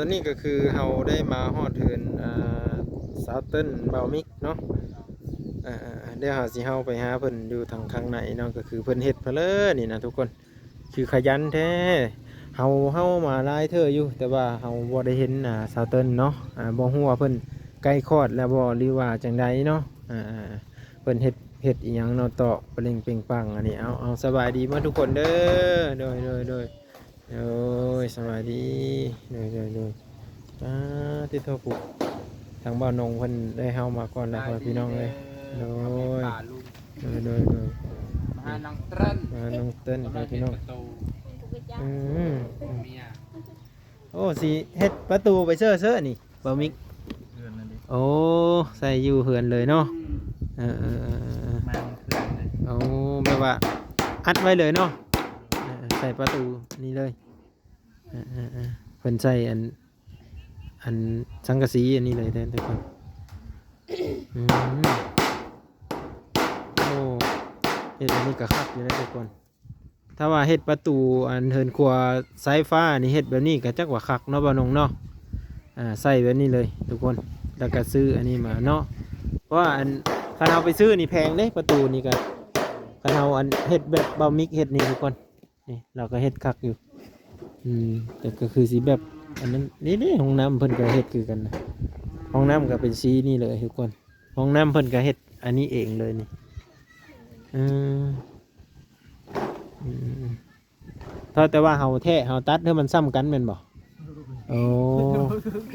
อนนี้ก็คือเราได้มาฮอดเทือนสาวเติ้นเบามิกเนาะเดี๋ยวเฮาไปหาเพิ่นอยู่ทางข้างในเนาะก็คือเพิ่นเฮ็ดเพนเลยนี่นะทุกคนคือขยันแท้เฮามาหลายเทื่ออยู่แต่ว่าเฮาบ่ได้เห็นสาวเติ้นเนาะบ่ฮู้ว่าเพิ่นใกล้คลอดแล้วบ่หรือว่าจังใดเนาะเพิ่นเฮ็ดอีหยังเนาะตอกเปล่งเปล่งปังอันนี้เอาสบายดีมาทุกคนเด้อโดยโอ้ยสวัสดีโดยที่โทรปลุกทางบ้านนงเพิ่นได้เฮามาก่อนแล้วครับพี่น้องเลยโดยมาน้องเติ้ล น้องเติ้ลครับพี่น้องโอ้สิเฮ็ดประตูไปเซ่อนี่บ่มิกโอ้ใส่อยู่เฮือนเลยเนาะมาเพื่อนเลย โอ้แบบว่าอัดไว้เลยเนาะใส่ประตูนี่เลยเพิ่นใส่อันสังกะสีอันนี้เลยทุกคนโอ้เฮ็ดอันนี้ก็คักอยู่นะทุกคนถ้าว่าเฮ็ดประตูอันเฮินครัวสายฟ้านี่เฮ็ดแบบนี้ก็จักว่าคักเนาะบ่นงเนาะใส่แบบนี้เลยทุกคนแล้วก็ซื้ออันนี้มาเนาะเพราะว่าอันคันเอาไปซื้อนี่แพงเด้ประตูนี่ก็คันเอาอันเฮ็ดแบบบามิกเฮ็ดนี่ทุกคนนี่เราก็เฮ็ดคักอยู่แต่ก็คือสีแบบอันนั้นนี่ห้องน้ำเพิ่นก็เฮ็ดคือกันนะห้องน้ำก็เป็นสีนี่เลยทุกคนห้องน้ำเพิ่นก็เฮ็ดอันนี้เองเลยนี่แต่ว่าเฮาแท้เฮาตัดให้มันซ้ำกันแม่นบ่โอ้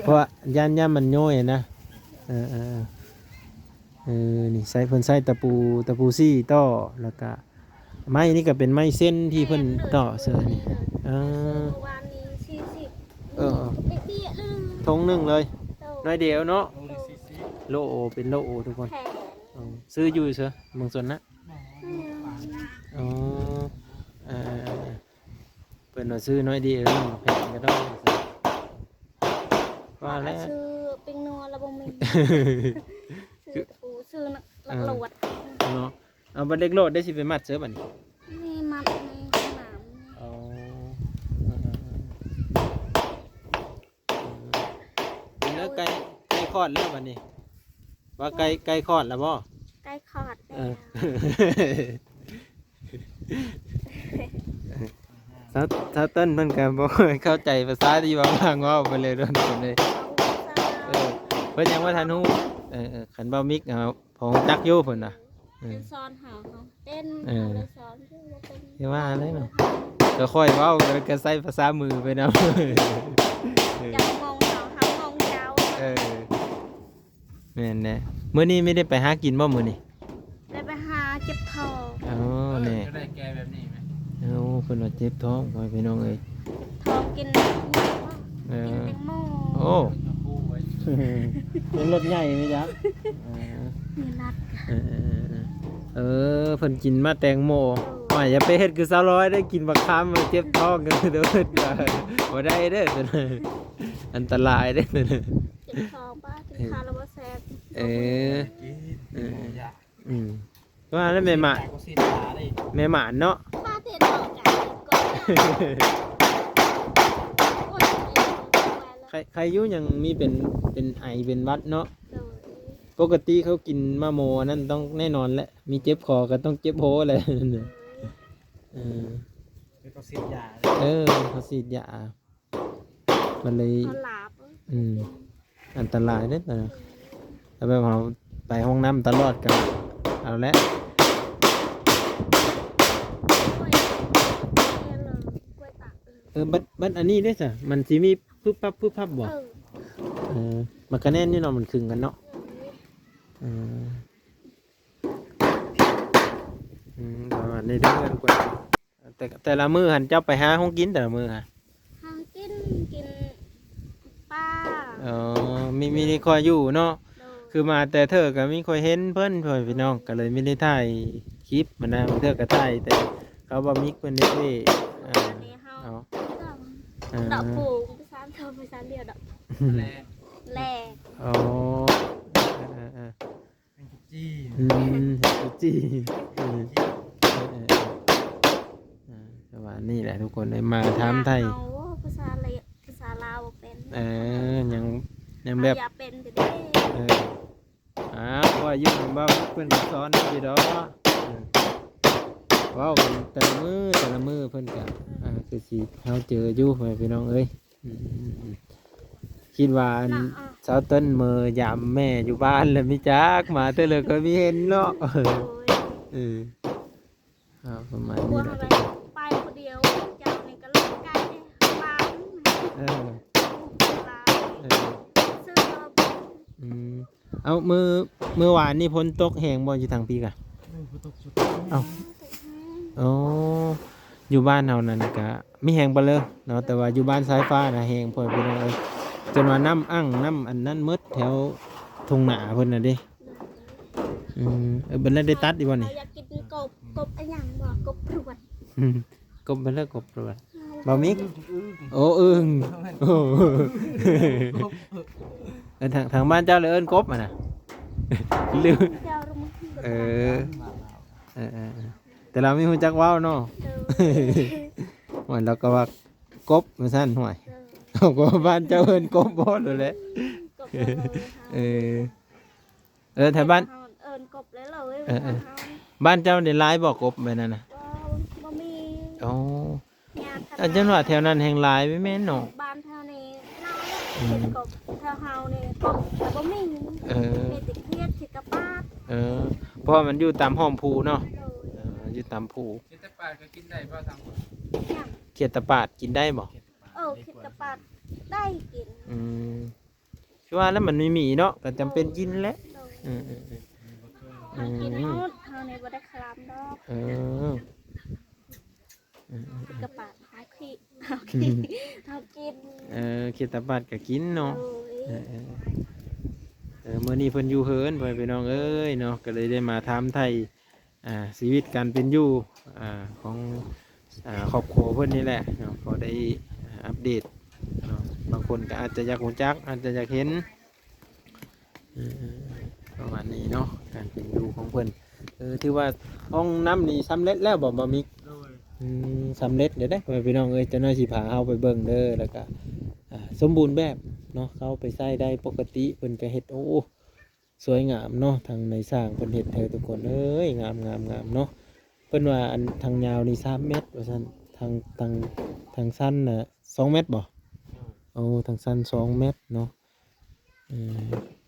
เพราะว่าย่านมันย่อยนะนี่ใส่เพิ่นใส่ตะปูซี่ต่อแล้วก็ไม้นี่ก็เป็นไม้เส้นที่เพิ่นต่อเสือนี่วันนี้40เด็กๆเลย ทงหนึ่งเลยน้อยเดียวเนาะโลโอเป็นโลโอทุกคนซื้ออยู่เสือเมืองสนนะอ๋อเปิดหน่อยซื้อน้อยเดียวแพงก็ต้องว่าแล้ว ซื้อปิงนัวระบมีซื้อปูซื้อนักโหลดเนาะเอาบัตรเล็กโลดได้สิไปมัดเสือบัดนี้นี่มัดในสนามอ๋อแล้วไก่คลอดแล้วบัดนี้ว่าไก่คลอดแล้วบ่ใกล้คลอดแล้วถ้าเต้นเพิ่นก็บ่เข้าใจภาษาที่ว่าว่างไปเลยโดนคนเลยเพิ่นยังว่าทันฮู้ขันบ่มิกเอาพอจักอยู่เพิ่นน่ะเป็นซ้อนหาเขาเต้นซ้อนชื่อว่าเป็นสิว่าอะไรเนาะก็ค่อยเว้าก็ใช้ภาษามือไปนำจังงงเนาะเฮางงเจ้าแม่นแน่มื้อนี้ไม่ได้ไปหากินบ่มื้อนี้ได้ไปหาเจ็บท้องอ๋อแน่ได้แกแบบนี้ไหมเพิ่นว่าเจ็บท้องพ่อพี่น้องเอ้ยท้องกินกินแตงโมโอ้เป็นรถใหญ่ไหมจ๊ะมีนัดเพิ่นกินมาแตงโมว่าอย่าไปเฮ็ดคือ200ได้กินบักคามเจ็บท้องกันเด้อบ่ได้เด้ออันตรายเด้อเจ็บท้องป้ากินข้าวแล้วบ่แซ่บว่าแล้วแม่หมาเนาะป้าเตะดอกกันก่อนใครอยู่ยังมีเป็นไอเป็นวัดเนาะปกติเขากินมะโมนั่นต้องแน่นอนแหละมีเจ็บคอก็ต้องเจ็บโผอะไรเขาฉีดยาเขาฉีดยามันเลยอันตรายเด้อแต่แบบเราไปห้องน้ำตลอดกันเอาละบัดอันนี้ได้จ้ะมันสิมีปึ๊บปั๊บบ่มันก็แน่นนี่เนาะมันคึงกันเนาะประมาณนี้เด้อทุกคนแต่ละมื้อหันเจ้าไปหาห้องกินแต่ละมื้อฮะหากินป้ามีนี่คอยอยู่เนาะคือมาแต่เธอก็มีคอยเห็นเพิ่นพ่อพี่น้องก็เลยไม่ได้ถ่ายคลิปมันนะเธอก็ถ่ายแต่เขาบ่มิกเพิ่นได้ดอกปูไปซ้ำเธอไปซ้ำเดียวดอกแหล่อ๋อจี้แต่ว่านี่แหละทุกคนได้มาถามไทยภาษาลาวเป็น ยังแบบ อย่าเป็นจะได้ เออว่าอยู่นำบ่าวเพิ่นก็สอนอยู่ดอกเว้ากันแต่ละมื้อเพิ่นก็คือสิเฮาเจออยู่พ่อแม่พี่น้องเอ้ยคิดว่าอันสาวเติ้นมื้อยามแม่อยู่บ้านแล้วมีจักมาแต่เลยก็มีเห็นเนาะ โอ้ย ประมาณ กลัว นี้ อะไร นะ ไปคนเดียวเจ้านี่ก็ลูกไก่บ้าน เออ บ้าน เออ ซื้อมา เอามือวานนี่พ้นตกแหงบ่อยู่ทางพี่กะเอาอ๋ออยู่บ้านเฮานั่นกะมีแหงบ่เลยเนาะแต่ว่าอยู่บ้านสายฟ้าน่ะแหงพ่อพี่น้องเอ้ยจนว่าน้ำอั้งน้ำอันนั้นหมดแถวทุ่งนาเพิ่นน่ะเด้เบิ่นแล้วได้ตัดอีกบ่นี่ อยากกินกบไอ้หยังบ่กบพรวด กบเบิ่นแล้วกบประวัติบ่มิกโอ้อึ้งโอ้ทางบ้านเจ้าเลยเอิ้นกบอ่ะน่ะลืม เจ้ารุ่ม เออแต่เราไม่รู้จักว้าวเนาะ หวยเราก็ว่ากบมาสั้นหวยเอาก็บ้านเจ้าเอินกบบอสเลยแหละแถวบ้าน เอิ้นกบเลยเลย บ้านเจ้าได้หลายบ่กบแบบนั้นน่ะ บ่มี อ๋ออาจารย์ว่าแถวนั้นแห่งหลายไม่แม่นเนาะ บ้านเท่านี้น้อยเป็นกบแถวเฮานี่กบแต่บ่มีมีแต่เครียดขี้กระปาด เพราะว่ามันอยู่ตามห้อมภูเนาะ เลย อยู่ตามภู คิดแต่ปลาก็กินได้ป่ะทางคน เนี่ย เขียดตะปาดกินได้บ่ ขี้กระปาดได้กิน คือว่าแล้วมันไม่มีเนาะก็จำเป็นกินแหละ ทางกินฮอดเฮานี่บ่ได้คลามดอก กระปาดหาขี้เฮากิน เขียดตะปาดก็กินเนาะ โอ้ย เมื่อนี้เพิ่นอยู่เฮินพ่อพี่น้องเอ้ยเนาะก็เลยได้มาถามไทยชีวิตการเป็นอยู่ของครอบครัวเพิ่นนี่แหละเนาะก็ได้อัปเดตเนาะบางคนก็อาจจะอยากรู้จักอาจจะอยากเห็นประมาณนี้เนาะการเป็นอยู่ของเพิ่นถือว่าห้องน้ำนี่สำเร็จแล้วบ่มิกสำเร็จเดี๋ยวได้พ่อพี่น้องเอ้ยเจ้าน้อยสิพาเฮาไปเบิ่งเด้อแล้วก็สมบูรณ์แบบเนาะเข้าไปใช้ได้ปกติเพิ่นก็เฮ็ดโอ้สวยงามเนาะทางในสร้างเพิ่นเฮ็ดเธอทุกคนเอ้ยงามเนาะเพิ่นว่าอันทางยาวนี่3เมตรว่าซั่นทางสั้นน่ะ2เมตรบ่โอ้ทางสั้น2เมตรเนาะ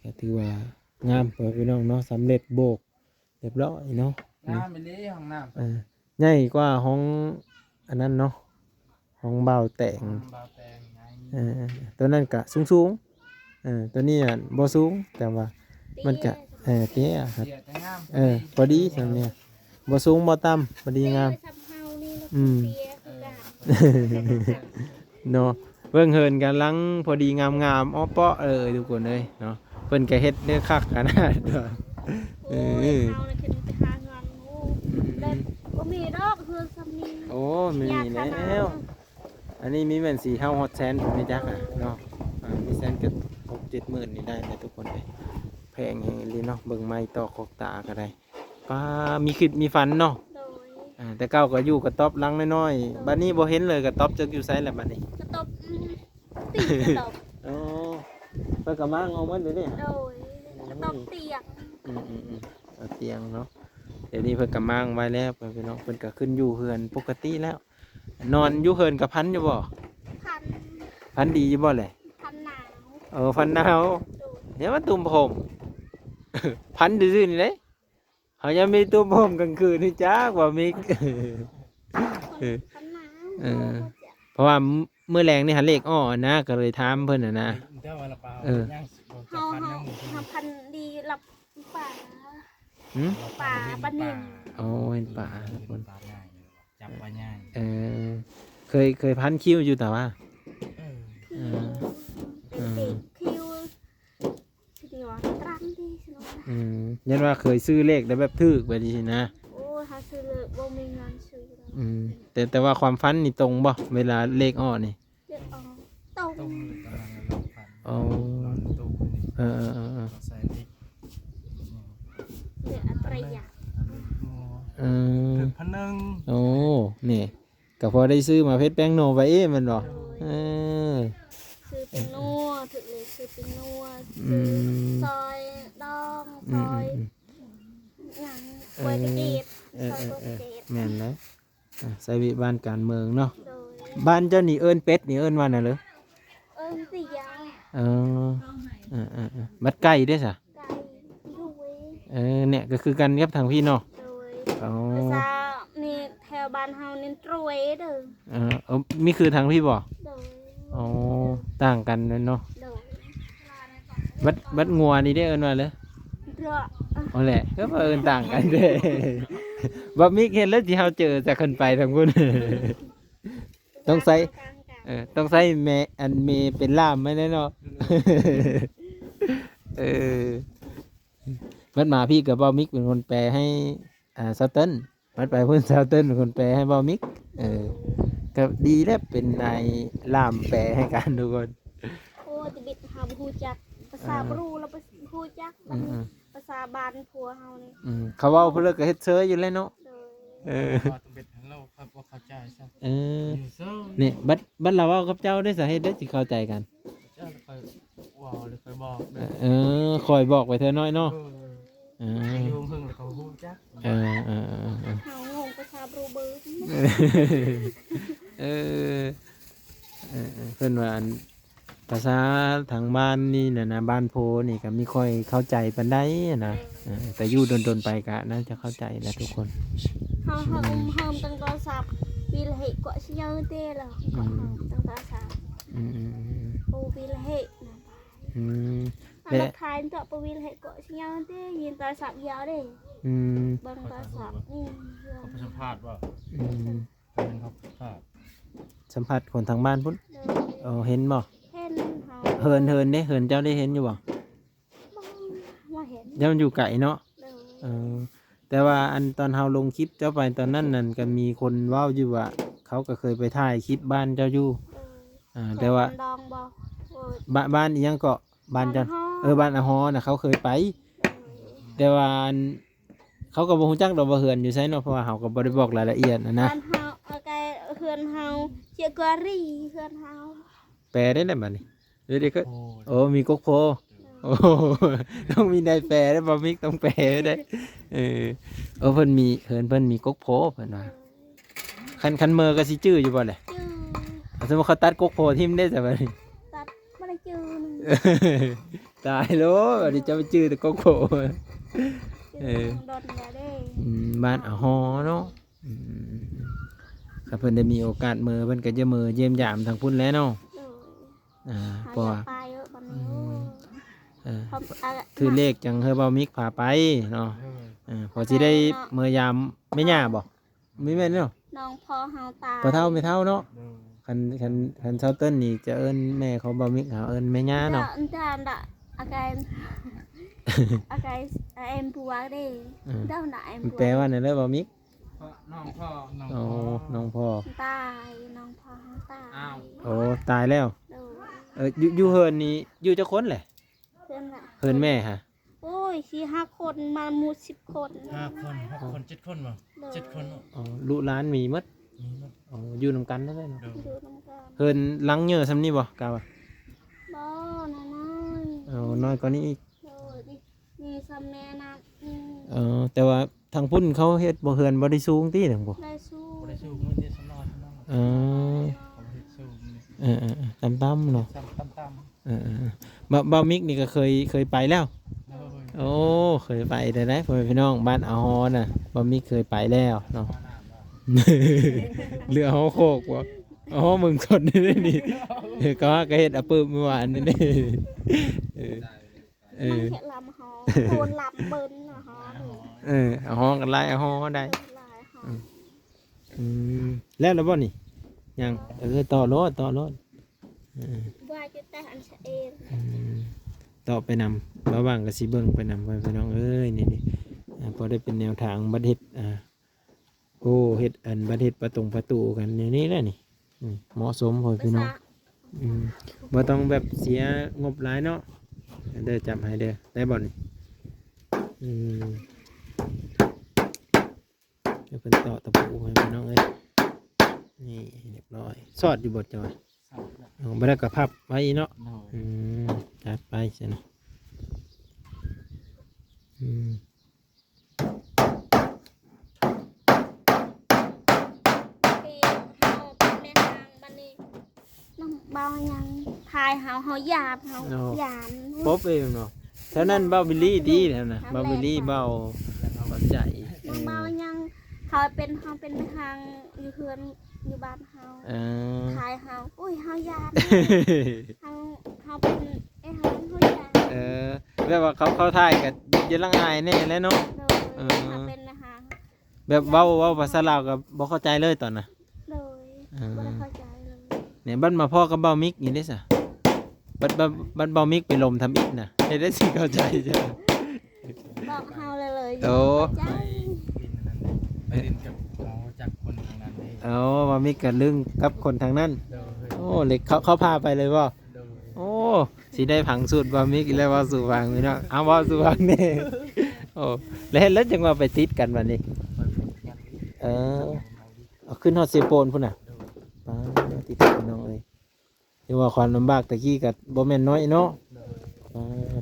ก็ถือว่างามพ่อพี่น้องเนาะสำเร็จโบกเรียบร้อยเนาะ น้ำเป็นนี้ห้องน้ำ ใหญ่กว่าห้องอันนั้นเนาะห้องเบาแต่ง บาแตงไง ตัวนั้นก็สูงตัวนี้บ่สูงแต่ว่ามันก็เตี้ยครับ เสียแต่งาม พอดีจังเนี่ยบ่สูงบ่ต่ำพอดีงาม ทำเฮานี่แล้วเปียคือกัน เนาะเบิ่งเฮินกันลังพอดีงามอ้อเปาะทุกคนเลยเนาะเพิ่นก็เฮ็ดเด้อคักขนาดว่า โอ้ยเฮานี่ขึ้นไปหางานโอ้ได้บ่มีดอกคือซ้ำนี้ โอ้มีแล้วอันนี้มีแม่นสีเฮาฮอตแซนผมไม่จักเนาะมีแซนเกือบ6-7 หมื่นนี่ได้นะทุกคนเลยแพงแฮงอีเนาะเบิ่งไม้ตอกอกตาก็ได้ป้ามีคิดมีฝันเนาะ โดย แต่เก่าก็อยู่กระต๊อบหลังน้อยๆบัดนี้บ่เห็นเลยกระต๊อบจักอยู่ไสแล้วบัดนี้ กระตบตีกระตบ อ๋อเพิ่นก็มางเอามันเดี๋ยวนี้ โดยกระตบเตียง เอาเตียงเนาะเดี๋ยวนี้เพิ่นก็มางไว้แล้วพี่น้องเพิ่นก็ขึ้นอยู่เฮือนปกติแล้ว นอนอยู่เฮือนกับพันอยู่บ่ พัน พันดีอยู่บ่แหละ พันหนาว พันหนาว โดย เดี๋ยวมันตุ่มผม พันดื้อๆนี่เลยเขายังมีตุ่มผมกลางคืนนี่จ้ากว่ามิก พันหนาว เพราะว่ามื้อแรงนี่หันเลขอ้อนะก็เลยถามเพิ่นนะ เจ้าวันละเปล่าย่าง เฮาพันดีหลับป่า หืม ป่าปะนิ่ม โอ้เห็นป่าทุกคน ปลาง่ายจับปลาง่าย เคยพันคิ้วอยู่แต่ว่า เป็นเด็กคิวทีเดียวตรังดีสนุกนะ ยันว่าเคยซื้อเลขได้แบบถึกไปดีนะ โอ้ถ้าซื้อเลยบ่มีเงินซื้อแล้ว แต่ว่าความฝันนี่ตรงบ่เวลาเลขอ้อนี่ เด็กออกตรง ต้มเลยตอนนั้นเราฟัน อ๋อ ร้อนตู้นี่ เออ ใส่ดิ เด็กอะไรอย่าง ถึง1,000 โอ้นี่ก็พอได้ซื้อมาเพชรแป้งโนไว้มันบ่ ซื้อเป็นนัว ซื้อเป็นนัว อื ซื้อ ม ซอยดองซ อืม อย อืม หยังกล้วยตะเกียบ เออ ซอย เออก ล้วย เออตะเกียบ แม่นแล้วใส่วิบ้านการเมืองเนาะ โดย บ้านเจ้านี่เอิ้นเป็ดนี่เอิ้นว่าน่ะเหรอ สิยา เออบัดไก่เด้อซะ ไก่ด้วย เนี่ยก็คือกันกับทางพี่เนาะ โดย อ๋อ ภาษานี่แถวบ้านเฮานี่ตรวยเด้อ มีคือทางพี่บ่ โดย อ๋อต่างกันเนาะ โดย บัดงัวนี่ได้เอิ้นว่าเลย เด้อ อ๋อแหละก็เอิ้นต่างกันเด้ บ่มีเห็นแล้วที่เฮาเจอจะขึ้นไปทางพุ่น ต้องใส่ ต้องใส่แม่อันเมเป็นล่ามไหมเนาะ เออบัดมาพี่กับเบามิกเป็นคนแปลให้ซาเติ้ลบัดไปเพิ่นซาเติ้ลเป็นคนแปลให้เบามิกก็ดีแล้วเป็นนายล่ามแปลให้กันทุกคน โอ้ติบิดเฮาบ่ฮู้จักภาษาบรูแล้วบ่ฮู้จัก ภาษาบ้านผัวเฮานี่ เขาเว้าเพิ่นก็เฮ็ดเชยอยู่แล้วเนาะ โดย พอต้องเป็นฮัลโหลครับว่าเข้าใจซะ อยู่เซอร์ นี่บัดเราเว้ากับเจ้าได้สาเหตุได้สิเข้าใจกัน เจ้าคอยว่าหรือคอยบอกแบบ คอยบอกไว้เธอน้อยเนาะ อยู่เพิ่งแล้วเขาฮู้จัก เฮางงภาษาบรูเบิด เพิ่นว่าอันภาษาทางบ้านนี่น่ะนะบ้านโพนี่ก็มีค่อยเข้าใจปานใดนะแต่อยู่ดนๆไปก็น่าจะเข้าใจแหละทุกคน เฮาเฮิมตั้งโทรศัพท์วิลเหกก็สิเยอะเด้ล่ะก็เฮาตั้งโทรศัพท์ อืม โอวิลเหกนะ อืม อันนั้นขายตัวปวิลเหกก็สิเยอะเด้ยินโทรศัพท์ยาวเด้ อืม เบิ่งโทรศัพท์นี่ เขาไปสัมภาษณ์ว่า อืม เป็นเขาสัมภาษณ์ สัมผัสคนทางบ้านพุ่น เด้ เห็นบ่ เห็นเฮา เฮินเด้เฮินเจ้าได้เห็นอยู่บ่ บ่เห็น เจ้ามันอยู่ไกลเนาะ เด้อ แต่ว่าอันตอนเฮาลงคลิปเจ้าไปตอนนั้นนั่นก็มีคนเว้าอยู่ว่า เขาก็เคยไปถ่ายคลิปบ้านเจ้าอยู่แต่ว่า ดองบ่โอ้ย บ้านอีหยังก็บ้านเจ้า ฮ้อ บ้านอาฮอน่ะเขาเคยไป แต่ว่าอันเขาก็บ่ฮู้จักดอกว่าเฮือนอยู่ไสเนาะเพราะว่าเฮาก็บ่ได้บอกรายละเอียดนะ บ้านเฮาเอาไกเฮือนเฮาเจียกวารีเฮือนเฮา แปลได้แล้วบัดนี้เดี๋ยวก็ โอ้ มีกกโพโอ้ต้องมีนายแปลได้บ่มิกต้องแปลได้เพิ่นมีเพิ่นมีกกโพเพิ่นว่าคันเมอก็สิจื้ออยู่บ่แหละ จื้อ สมมุติเขาตัดกกโพทิ่มได้ซะบัดนี้ ตัดบ่ได้จื้อนึง ตายแล้วบัดนี้จะไปจื้อแต่กกโพ โดนแล้วเด้ บ้านอาฮอเนาะถ้าเพิ่นได้มีโอกาสมือเพิ่นก็จะมือเยี่ยมยามทางพุ่นแล้วเนาะ เด้อ เพราะว่า ไปเอ้บัดนี้พอ ถือเลขจังเฮอเบามิกพาไปเนาะพอสิได้มือยามไม่ย่าบ่มีแม่นเนาะ น้องพ่อเฮาตาย พอเท่าไม่เท่าเนาะคันเซาเติ้ลนี่จะเอิ้นแม่เขาเบามิกหาเอิ้นแม่ย่าเนาะ Đã cái em bùa đi đâu là em มันแปลว่านั่นเด้อเบามิก น้องพ่อ น้องพ่อ tài nong pha tài โอ้ตายแล้ว rồi อยู่เฮินนี่อยู่จักคนแหละ thêm là เฮินแม่ฮะ ôi khi 5 คนมาหมู่10 คน 5 คน6 คน7 คนบ่7 คน ลูกหลานมีหมด มีหมด อยู่นำกันได้เลยเนาะ เด้อ ดูน้ำกัน เฮินลังเยอะซำนี้บ่กาวอะ บ่น้อย น้อยกว่านี้อีก โดยดิมีซัมแม่นะ แต่ว่าทางพุ่นเขาเฮ็ดบ่เฮือนบ่ได้สูงติจังบ่ ได้สู้ บ่ได้สู้มื้อนี้สนอนสนอน เออ เขาบ่ได้สู้นี่ ต่ำๆเนาะ ซ้ำๆ บ่าวมิกนี่ก็เคยไปแล้ว เด้อ โอ้เคยไปได้ไหมพ่อแม่พี่น้องบ้านอาฮอน่ะบ่าวมิกเคยไปแล้วเนาะ เรือฮอโคกบ่อ๋อมึงสดนี่นี่ก็เฮ็ดอะปื้มเมื่อวานนี่นี่เอ มัน อ แค่ลำหอโคนลำเบิ้นนะฮะ อาฮอกันไล่อาฮอได้ หลายหอ แล้วบ่นี่ยังต่อรถว่าจะแต่อันเอง ต่อไปนำระหว่างก็สิเบิ่งไปนำไปพี่น้องเอ้ยนี่พอได้เป็นแนวทางบัดเฮ็ดโอ้เฮ็ดอันบัดเฮ็ดประตูกันนี่แหละนี่เหมาะสมพ่อพี่น้องบ่ต้องแบบเสียงบหลายเนาะเด้อจับให้เด้อได้บ่นี่เดี๋ยวเพิ่นต่อตะปูให้พี่น้องเอ้ยนี่เรียบร้อยสอดอยู่บ่จ้อย ซ้ำแล้ว บ่ได้ก็พับไว้เนาะ เนาะ อืม จัดไปใช่เนาะอืม ปีเฮาเป็นแม่ทางบัดนี้น้องเบายังทายเฮาหยาบเฮาหยาน ป๊บเองเนาะเท่านั้นเบาบิลลี่ดีแล้วนะเบาบิลลี่เบาใจ น้องเบายังเฮาเป็นทางอยู่เฮือนอยู่บ้านเฮา เออ ทายเฮาอุ้ยเฮาหยานเฮาเป็นเฮาหยาน เออแบบว่าเขาถ่ายกับยันลังอายแน่แหล้วเนาะ โดยเฮาเป็นนะคะ แบบเว้าภาษาลาวกับบ่เข้าใจเลยตอนน่ะ โดยบ่ได้เข้าใจเลย เนี่ยบัดมาพ่อกับเบามิกนี่ได้ซะบัดเบามิกไปลมทำอิฐน่ะได้สิเข้าใจจ้ะ บอกเฮาเลย โอ้ จ้า ไปเล่นกับเขาจากคนทางนั้นเลย เอาเบามิกก็ลึงกับคนทางนั้น โดย โอ้เล็กเขาพาไปเลยบ่ โดย โอ้สิได้ผังสูตรบะมิกอีกแล้วว่าสู่ฟังพี่น้องเอาว่าสู่ฟังนี่โอ้แล้วเห็นแล้วจังว่าไปติดกันวันนี้ เออเอาขึ้นฮอดเซโปนพุ่นน่ะป้าติดพี่น้องเอ้ยเรียกว่าความลำบากตะกี้ก็บ่แม่นน้อยเนาะ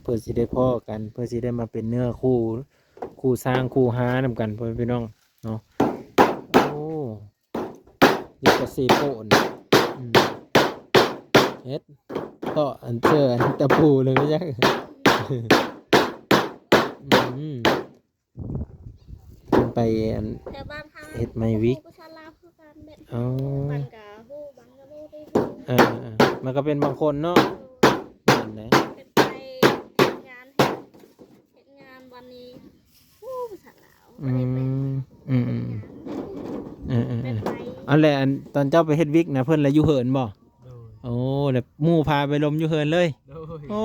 เพื่อสิได้พ้อกันเพื่อสิได้มาเป็นเนื้อคู่สร้างคู่หานำกันพ่อพี่น้องเนาะโอ้อยู่กับเซโปนอืมเฮ็ด ก็อันเจออันตะปูเลยไม่ใช่ไปอัน แต่บ้านเฮา เฮ็ดไม่วิก ผู้ชายลาวคือกันเบ็ด อ๋อ บันกะฮู้บันกะบ่ได้ฮู้ มันก็เป็นบางคนเนาะนั่นแหละ เป็นไปเฮ็ดงานวันนี้ฮู้ผู้ชายลาว อื บ่ได้ไป มเป็นไป อันแหละอันตอนเจ้าไปเฮ็ดวิกนะเพิ่นละอยู่เหินบ่ โดย โอ้แล้วหมู่พาไปลมอยู่เหินเลย โดย โอ้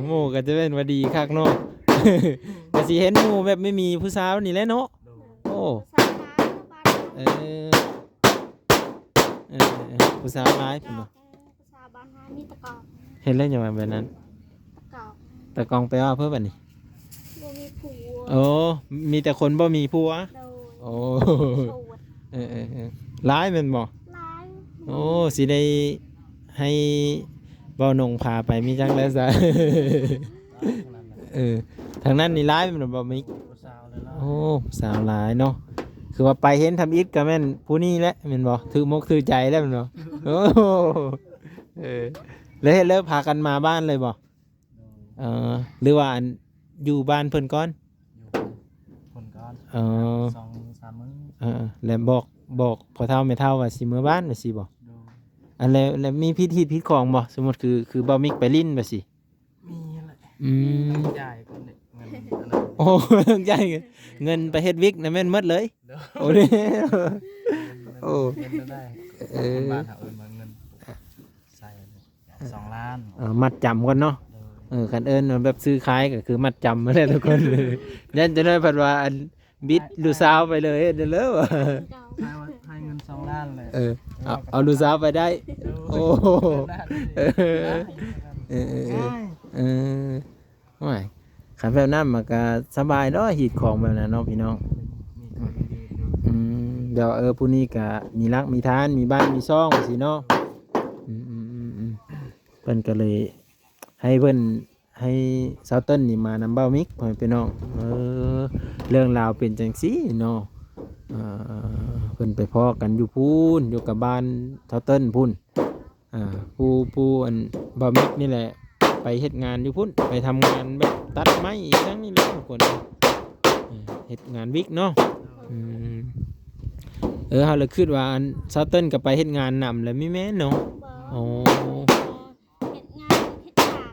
หมู่ก็จะเป็นว่าดีคักเนาะ ก็สิเห็นหมู่แบบไม่มีผู้สาวนี่แหละเนาะ โดย โอ้ ผู้ชายลาวบ้าน เออผู้สาวร้ายพุ่นบ่ ผู้ชายบ้านเฮามีตะกอก เห็นเล่นอย่างไรแบบนั้น ตะกอก แต่กองไปว่าเพื่อแบบนี้ บ่มีผัว โอ้มีแต่คนบ่มีผัว โดย โอ้ โสด ร้ายแมันบ่ หลาย โอ้สิได้ให้เบาหนงพาไปมีจังแล้วซะ ทางนั้นนี่ร้ายแมันบ่มิก ผู้สาวเลยเนาะ โอ้สาวร้ายเนาะคือว่าไปเห็นทำอิฐก็แม่นผู้นี้แหละแม่นบ่ถือมกถือใจแล้วแม่นบ่โอ้แล้วเฮ็ดแล้วพากันมาบ้านเลยบ่ โดย หรือว่าอันอยู่บ้านเพิ่นก่อน อยู่คนก้อน 2-3 มื้อ แล้วบอกพ่อเฒ่าแม่เฒ่าว่าสิมื้อบ้านว่าสิบ่ โดย อันแล้วมีพิธีพิธีของบ่สมมุติคือบ่มิกไปลิ้นว่าสิ มีแหละ อืม จ่ายคนเนี่ยเงินอันนั้น โอ้ใหญ่เงินไปเฮ็ดวิกน่ะแม่นหมดเลย โดย โอ้เด้โอ้ เงินได้คนบ้านหามาเงินใส่2 ล้าน มัดจำก่อนเนาะ โดย คันเอิ้นว่าแบบซื้อขายก็คือมัดจำมาแล้วทุกคนยันจะได้ผัดว่าอันบิดลูกสาวไปเลยเด้อเลยว่ะ เก่า ให้เงิน2 ล้านเลย เอาลูกสาวไปได้ โอ้เออเออเออโอ้ยขันแบบนั้นมันก็สบายเนาะหีดของแบบนั้นเนาะพี่น้องเดี๋ยวผู้นี้ก็มีรักมีทานมีบ้านมีช่องสิเนาะเพิ่นก็เลยให้เพิ่นให้สาวเติ้ลนี่มานำเบ้ามิกพ่อพี่น้องเรื่องราวเป็นจังซี่เนาะเพิ่นไปพ้อกันอยู่พูนอยู่กับบ้านสาวเติ้ลพุ่นผู้อันเบ้ามิกนี่แหละไปเฮ็ดงานอยู่พุ่นไปทำงานแบบตัดไม้อีกทั้งนี้แหละทุกคนเฮ็ดงานวิกเนาะเฮาเลยคิดว่าอันสาวเติ้ลก็ไปเฮ็ดงานนำแล้วมีแม่นเนาะ บ่ โอ้ เฮ็ดงานเฮ็ดทาง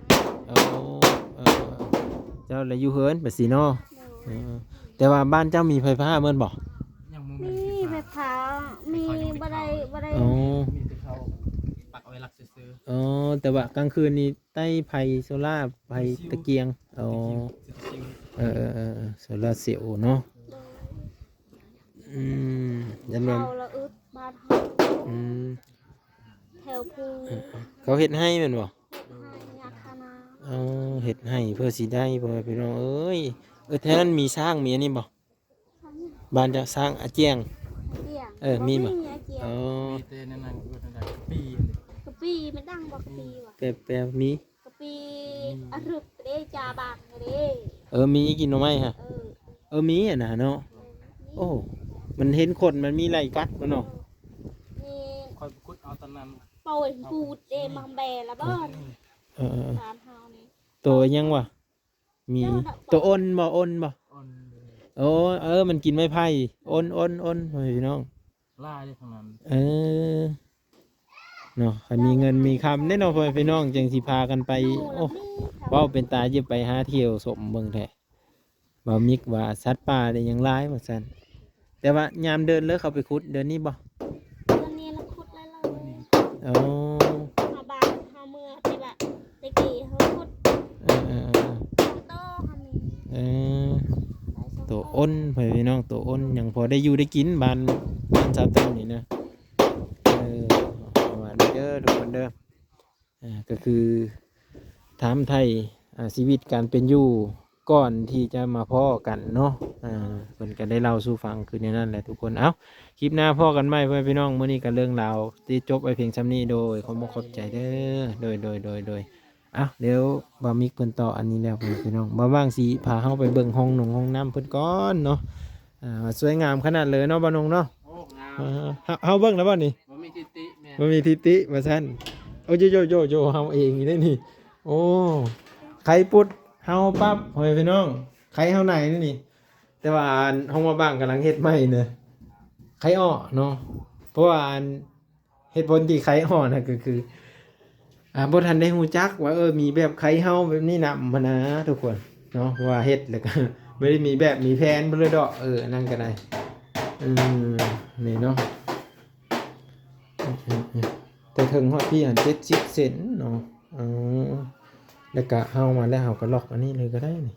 เจ้าเลยอยู่เฮินแบบสีเนาะ โดย แต่ว่าบ้านเจ้ามีไฟฟ้าเมื่อนบอก ยังมึง มีไฟฟ้ามีบ่ได้ อ๋อ มีแต่เขาปักเอาไว้รักซื้อ อ๋อแต่ว่ากลางคืนนี้ใต้ไฟโซล่าไฟตะเกียงอ๋อโซล่าเซลล์เนาะยันวัน เฮาละอึดบ้านเฮาแถวภู เขาเฮ็ดให้แม่นบ่ ให้ยาคานา อ๋อเฮ็ดให้เพื่อสิได้พ่อพี่น้องเอ้ยแถวนั้นมีสร้างมีอันนี้บ่บ้านจะสร้างอาเจียง เกี่ยง มีบ่ อาเกี่ยง อ๋อ มีแต่นั่นน่ะก็นั่นแหละปีเลย กะปีไม่ดังบ่กะปีว่ะ แปลมี กะปี อรึกเด้จาบางเด้ มีกินหน่อไม้ฮะ มีอ่ะนะเนาะ เออ โอ้ มันเห็นคนมันมีไรกัดมันเนาะ นี่ คอยคุดเอาตอนนั้น ปอยพูดเด้มังแบละบ้าน เออ ตามเฮานี่ ตัวยังวะมีตัวอ้นบ่ อ่อนเลย โอ้มันกินไม่ไผ่อ้นพี่น้อง ล่าได้ทั้งนั้น เนาะใครมีเงินมีคำแน่นอนพี่น้องจังสิพากันไป โอ้เว้าเป็นตาจะไปหาเที่ยวสมเบิ่งแท้บ่มิกว่าสัตว์ป่าได้ยังหลายว่าซั่นแต่ว่ายามเดินเลยเขาไปขุดเดินนี่บ่ วันนี้เราขุดแล้วเรา โอ้ เฮาบ้านเฮาเมื่อที่ว่าตะกี้เฮาขุด เออ โตเฮามี เออตัวอ้นพี่น้องตัวอ้นยังพอได้อยู่ได้กินบ้านชาวเต้นนี่นะประมาณนี้เด้อทุกคนเด้อก็คือถามไทยชีวิตการเป็นอยู่ก่อนที่จะมาพ้อกันเนาะเพิ่นก็ได้เล่าสู่ฟังคือในนั้นแหละทุกคนเอ้าคลิปหน้าพ้อกันใหม่เพื่อนพี่น้องมื้อนี้ก็เรื่องราวที่จบไว้เพียงซ้ำนี้โดยขอขอบใจเด้อโดยเอ้าเดี๋ยวบ่มิกเพิ่นต่ออันนี้แล้วเพื่อนพี่น้องบ่ว่างสิพาเฮาไปเบิ่งห้องน้ำเพิ่นก่อนเนาะสวยงามขนาดเลยเนาะบ่นงเนาะ โอ้งาม เฮาเบิ่งแล้วบ่นี่ บ่มีทิติแม่ มันมีทิติมาสั้นโอ้โยเฮาเองนี่ได้นี่ โอ้ใครปุดเฮาปั๊บเฮ้ยพี่น้องใครเฮาไหนนี่แต่ว่าห้องมาบ้างกำลังเฮ็ดใหม่เนอะใครอ้อเนาะเพราะว่าเหตุผลที่ใครอ้อน่ะก็คือบ่ทันได้ฮู้จักว่ามีแบบใครเฮาแบบนี้นำมานะทุกคนเนาะเพราะว่าเฮ็ดแล้วก็ ไม่ได้มีแบบมีแผนเพิ่นเลยดอกนั่นก็ได้นี่เนาะ แต่ถึงฮอดที่70เซนเนาะแล้วก็เฮามาแล้วเฮาก็ล็อกอันนี้เลยก็ได้นี่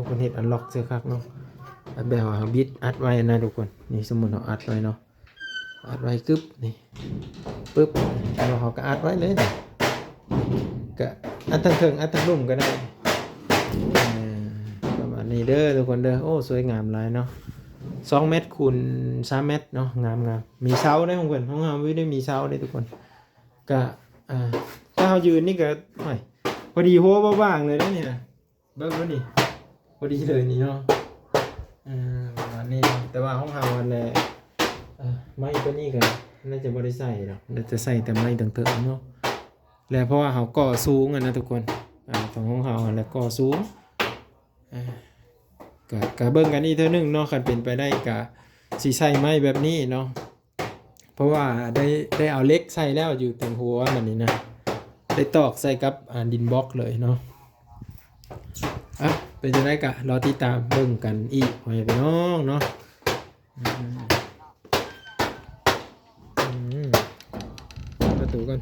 เพิ่นเฮ็ดอันล็อกเสื้อคักเนาะแบบว่าบิดอัดไว้นะทุกคนนี่สมมุติเฮาอัดไว้เนาะอัดไว้กึบนี่ปึ๊บแล้วเฮาก็อัดไว้เลยนี่ก็อัดทั้งถึงอัดทั้งลุ่มก็ได้ประมาณนี้เด้อทุกคนเด้อโอ้สวยงามหลายเนาะ2 เมตรคูณ3 เมตรเนาะงามมีเสาได้ของเพิ่นห้องเฮาไม่ได้มีเสาได้ทุกคนก็ถ้าเฮายืนนี่ก็พอดีโหว่างๆเลยนะเนี่ยเบิ่งบ่นี่พอดีเลยนี่เนาะประมาณนี้แต่ว่าห้องเฮาอันแหละไม้ตัวนี้ก็น่าจะบ่ได้ใส่ดอกน่าจะใส่แต่ไม้ต่างๆเนาะแล้วเพราะว่าเฮาก่อสูงนะทุกคนของห้องเฮาอันแหละก่อสูงก็เบิ่งกันอีกเทื่อนึงเนาะคันเป็นไปได้ก็สิใส่ไม้แบบนี้เนาะเพราะว่าได้เอาเหล็กใส่แล้วอยู่เต็มหัวมันนี่นะได้ตอกใส่กับดินบล็อกเลยเนาะเป็นจังได๋ก็รอติดตามเบิ่งกันอีกพ่อแม่พี่น้องเนาะประตูก่อน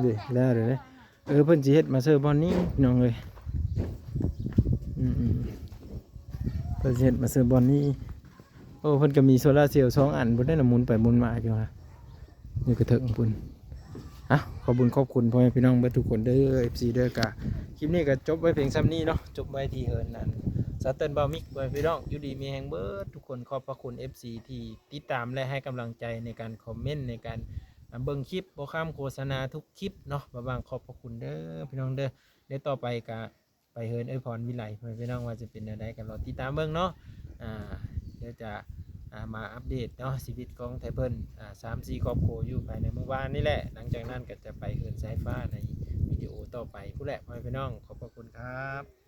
ดิแล้วเด้อเพิ่นสิเฮ็ดมาเสิร์ฟบอลนี้พี่น้องเอ้ยเพิ่นสิเฮ็ดมาเสิร์ฟบอลนี้โอ้เพิ่นก็มีโซลาร์เซลล์2 อันเพิ่นได้หมุนไปหมุนมาอยู่ฮะนี่ก็ถึงพุ่นขอบคุณพ่อแม่พี่น้องเบิดทุกคนเด้อ FC เด้อกะคลิปนี้ก็จบไว้เพียงซ้ำนี้เนาะจบไว้ที่เฮิร์นนั่นซาเตินบามิกพ่อแม่พี่น้องอยู่ดีมีแฮงเบิดทุกคนขอบพระคุณ FC ที่ติดตามและให้กำลังใจในการคอมเมนต์ในการเบิ่งคลิปบ่ข้ามโฆษณาทุกคลิปเนาะบางขอบพระคุณเด้อพี่น้องเด้อเดี๋ยวต่อไปก็ไปเฮิร์นพรวิไลพ่อแม่พี่น้องว่าจะเป็นอะไรกันรอติดตามเบิ่งเนาะเดี๋ยวจะมาอัปเดตเนาะชีวิตของไทเพิ่น3-4 ครอบครัวอยู่ภายในหมู่บ้านนี่แหละหลังจากนั้นก็จะไปเฮิร์นสายฟ้าในวิดีโอต่อไปผู้แหละพ่อแม่พี่น้องขอบพระคุณครับ